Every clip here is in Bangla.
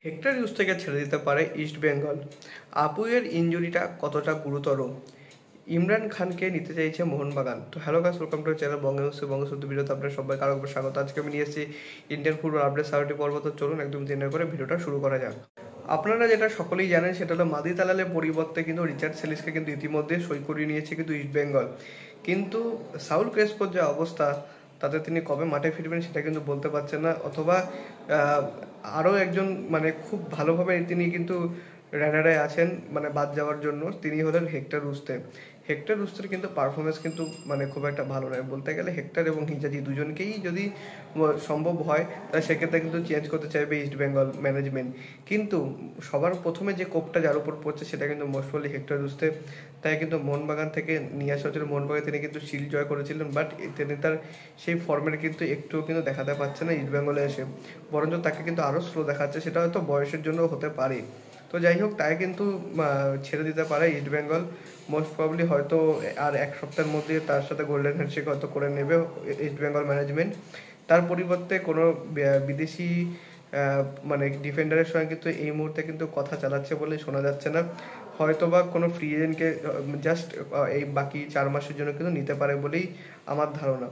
হেক্টর ইউজ থেকে ছেড়ে দিতে পারে ইস্ট বেঙ্গল। আপুয়ের ইনজুরিটা কতটা গুরুতর? ইমরান খানকে নিতে চাইছে মোহনবাগান। তো hello guys, welcome to channel Bangabandhu ভিডিওতে আপনার সবাইকে আরো একবার স্বাগত। আজকে আমি নিয়ে এসেছি ইন্ডিয়ান ফুটবল আপডেট 7টি পর্ব। তো চলুন একদম দিনের করে ভিডিওটা শুরু করা যাক। আপনারা যেটা সকলেই জানেন সেটা হলো মাদি তালালের পরিবর্তে কিন্তু রিচার্ড সেলিসকে কিন্তু ইতিমধ্যে সই করিয়ে নিয়েছে কিন্তু ইস্ট বেঙ্গল। কিন্তু সাউল ক্রেসপোর যে অবস্থা, তাতে তিনি কবে মাঠে ফিরবেন সেটা কিন্তু বলতে পারছেন না, অথবা আরও একজন মানে খুব ভালোভাবে তিনি কিন্তু রাডারে আছেন মানে বাদ যাওয়ার জন্য, তিনি হলেন হেক্টর রুস্তে। হেক্টর রুস্তের কিন্তু পারফরমেন্স কিন্তু মানে খুব একটা ভালো নয় বলতে গেলে। হেক্টর এবং হিজাজি দুজনকেই যদি সম্ভব হয় তাহলে সেক্ষেত্রে কিন্তু চেঞ্জ করতে চাইবে ইস্ট বেঙ্গল ম্যানেজমেন্ট। কিন্তু সবার প্রথমে যে কোপটা যার উপর পড়ছে সেটা কিন্তু মোস্ট প্রবাবলি হেক্টর রুস্তে। তাই কিন্তু মোহনবাগান থেকে নিয়ে আসা হচ্ছিল। মোহনবাগান তিনি কিন্তু শিল্ড জয় করেছিলেন, বাট তিনি তার সেই ফর্মের কিন্তু একটুও কিন্তু দেখাতে পারছে না ইস্ট বেঙ্গলে এসে, বরঞ্চ তাকে কিন্তু আরও স্লো দেখাচ্ছে। সেটা হয়তো বয়সের জন্য হতে পারে। তো যাই হোক, তাই কিন্তু ছেড়ে দিতে পারে ইস্ট বেঙ্গল মোস্ট প্রবলি। হয়তো আর এক সপ্তাহের মধ্যে তার সাথে গোল্ডেন হ্যান্ডশেক হয়তো করে নেবে ইস্ট বেঙ্গল ম্যানেজমেন্ট। তার পরিবর্তে কোনো বিদেশি মানে ডিফেন্ডারের সঙ্গে কিন্তু এই মুহূর্তে কিন্তু কথা চালাচ্ছে বলে শোনা যাচ্ছে না। হয়তো বা কোনো ফ্রি এজেন্টকে জাস্ট এই বাকি 4 মাসের জন্য কিন্তু নিতে পারে বলেই আমার ধারণা।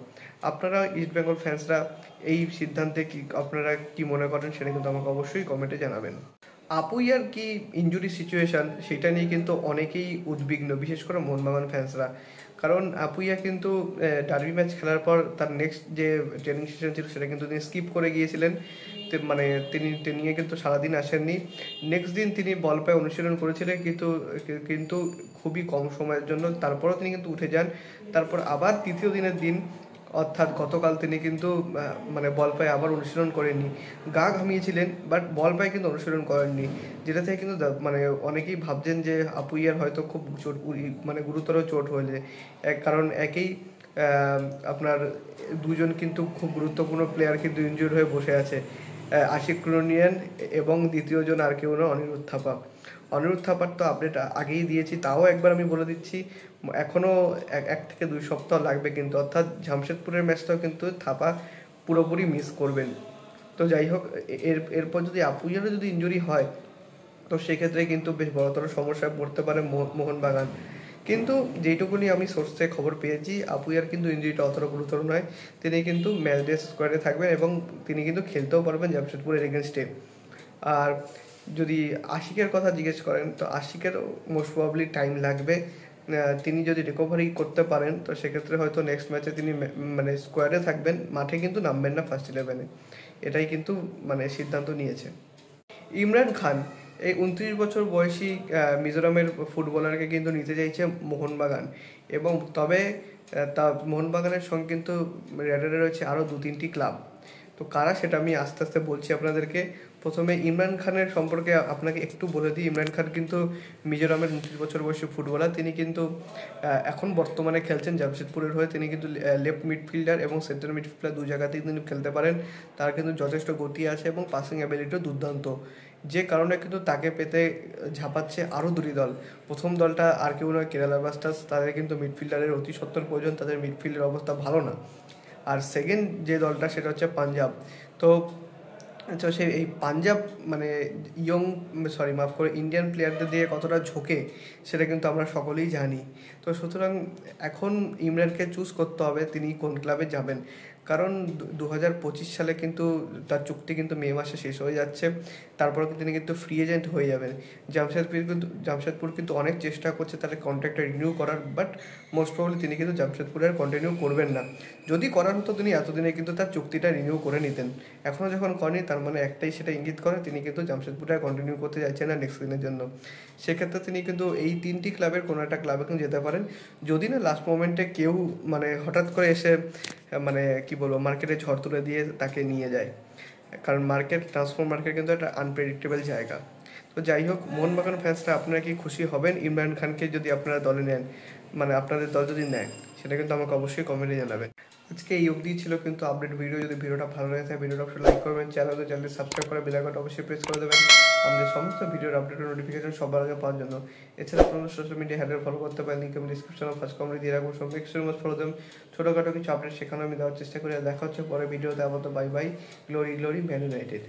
আপনারা ইস্ট বেঙ্গল ফ্যান্সরা এই সিদ্ধান্তে আপনারা কি মনে করেন সেটা কিন্তু আমাকে অবশ্যই কমেন্টে জানাবেন। আপুইয়ার কি ইনজুরি সিচুয়েশন সেটা নিয়ে কিন্তু অনেকেই উদ্বিগ্ন, বিশেষ করে মোহনবাগান ফ্যান্সরা। কারণ আপুইয়া কিন্তু ডার্বি ম্যাচ খেলার পর তার নেক্সট যে ট্রেনিং সেশন ছিল সেটা কিন্তু তিনি স্কিপ করে গিয়েছিলেন। মানে তিনি ট্রেনিংয়ে কিন্তু সারাদিন আসেননি। নেক্সট দিন তিনি বল পায়ে অনুশীলন করেছিলেন, কিন্তু খুবই কম সময়ের জন্য। তারপরও তিনি কিন্তু উঠে যান। তারপর আবার তৃতীয় দিনের দিন অর্থাৎ গতকাল তিনি কিন্তু মানে বল পায়ে আবার অনুশীলন করেননি। গা ঘামিয়েছিলেন, বাট বল পায়ে কিন্তু অনুশীলন করেননি, যেটা থেকে কিন্তু মানে অনেকেই ভাবছেন যে আপুইয়ার হয়তো খুব চোট মানে গুরুতর চোট হয়েছে। কারণ আপনার দুজন কিন্তু খুব গুরুত্বপূর্ণ প্লেয়ার কিন্তু ইনজুর হয়ে বসে আছে, আশিক ক্রোনিয়ান এবং দ্বিতীয়জন আর কেউ না অনিরুদ্ধ থাপা। অনিরুদ্ধ থাপার তো আপডেট আগেই দিয়েছি, তাও একবার আমি বলে দিচ্ছি, এখনও 1 থেকে 2 সপ্তাহ লাগবে কিন্তু, অর্থাৎ জামশেদপুরের ম্যাচটাও কিন্তু থাপা পুরোপুরি মিস করবেন। তো যাই হোক, এরপর যদি আপুইয়ারও যদি ইনজুরি হয় তো সেক্ষেত্রে কিন্তু বেশ বড়তর সমস্যায় পড়তে পারে মোহনবাগান। কিন্তু যেইটুকুনি আমি সোর্স থেকে খবর পেয়েছি, আপুইয়ার কিন্তু ইনজুরিটা অতটা গুরুতর নয়। তিনি কিন্তু ম্যাচ ডে স্কোয়াডে থাকবেন এবং তিনি কিন্তু খেলতেও পারবেন জামশেদপুরের এগেনস্টে। আর যদি আশিকের কথা জিজ্ঞেস করেন তো আশিকের মোস্ট প্রবাবলি টাইম লাগবে। তিনি যদি রিকভারি করতে পারেন তো সেক্ষেত্রে হয়তো নেক্সট ম্যাচে তিনি মানে স্কোয়াডে থাকবেন, মাঠে কিন্তু নামবেন না ফার্স্ট 11-এ। এটাই কিন্তু মানে সিদ্ধান্ত নিয়েছে ইমরান খান। এই 29 বছর বয়সী মিজোরামের ফুটবলারকে কিন্তু নিতে চাইছে মোহনবাগান। এবং তবে তা মোহনবাগানের সঙ্গে কিন্তু রেডারে রয়েছে আরও 2-3টি ক্লাব। তো কারা সেটা আমি আস্তে আস্তে বলছি আপনাদেরকে। প্রথমে ইমরান খানের সম্পর্কে আপনাকে একটু বলে দিই। ইমরান খান কিন্তু মিজোরামের 29 বছর বয়সী ফুটবলার। তিনি কিন্তু এখন বর্তমানে খেলছেন জামশেদপুরের হয়ে। তিনি কিন্তু লেফট মিডফিল্ডার এবং সেন্টার মিডফিল্ডার দু জায়গাতেই তিনি খেলতে পারেন। তার কিন্তু যথেষ্ট গতি আছে এবং পাসিং অ্যাবিলিটিও দুর্দান্ত, যে কারণে কিন্তু তাকে পেতে ঝাঁপাচ্ছে আরও 2টি দল। প্রথম দলটা আর কেউ নয়, কেরালা ব্লাস্টার্স। তাদের কিন্তু মিডফিল্ডারের অতি সত্বর প্রয়োজন, তাদের মিডফিল্ডের অবস্থা ভালো না। আর সেকেন্ড যে দলটা সেটা হচ্ছে পাঞ্জাব। তো আচ্ছা, এই পাঞ্জাব মানে মাফ করে ইন্ডিয়ান প্লেয়ারদের দিয়ে কতটা ঝোঁকে সেটা কিন্তু আমরা সকলেই জানি। তো সুতরাং এখন ইমরানকে চুজ করতে হবে তিনি কোন ক্লাবে যাবেন। কারণ 2025 সালে কিন্তু তার চুক্তি কিন্তু মে মাসে শেষ হয়ে যাচ্ছে। তারপর তিনি কিন্তু ফ্রি এজেন্ট হয়ে যাবেন। জামশেদপুর কিন্তু অনেক চেষ্টা করছে তাদের কন্ট্রাক্টটা রিনিউ করার, বাট মোস্ট প্রবলি তিনি কিন্তু জামশেদপুরে আর কন্টিনিউ করবেন না। যদি করার হতো তিনি এতদিনে কিন্তু তার চুক্তিটা রিনিউ করে নিতেন। এখনও যখন করেনি তার মানে একটাই সেটা ইঙ্গিত করে তিনি কিন্তু জামশেদপুরে কন্টিনিউ করতে চাইছেন না নেক্সট দিনের জন্য। সেক্ষেত্রে তিনি কিন্তু এই 3টি ক্লাবের কোনো একটা ক্লাবে কিন্তু যেতে পারেন, যদি না লাস্ট মোমেন্টে কেউ মানে হঠাৎ করে এসে মানে কি বলবো মার্কেটে ঝড় তুলে দিয়ে তাকে নিয়ে যায়। কারণ ট্রান্সফার মার্কেট কিন্তু একটা আনপ্রেডিক্টেবল জায়গা। তো যাই হোক, মোহনবাগান ফ্যান্সরা আপনারা কি খুশি হবেন ইমরান খানকে যদি আপনারা দলে নেন, মানে আপনাদের দল যদি নেয়, সেটা কিন্তু আমাকে অবশ্যই কমেন্টে জানাবেন। আজকে এই অবধি ছিল কিন্তু আপডেট ভিডিও। যদি ভিডিওটা ভালো লাগে থাকে ভিডিওটা অবশ্যই লাইক করবেন, চ্যানেলটি সাবস্ক্রাইব করে বেল আইকনটা অবশ্যই প্রেস করে দেবেন আমাদের সমস্ত ভিডিওর আপডেট নোটিফিকেশন সবার আগে পাওয়ার জন্য। এছাড়া আপনারা সোশ্যাল মিডিয়া হ্যান্ডেল ফলো করতে পারেন, লিঙ্ক আমি ডিসক্রিপশনে ফার্স্ট কমেন্টে দিয়ে রাখবো। সব মেক শিওর মাস্ট ফলো দেন। ছোটোখাটো কিছু আপডেট সেখানে আমি দেওয়ার চেষ্টা করি। দেখা হচ্ছে পরে ভিডিওতে। আপাতত bye bye. Glory glory man United.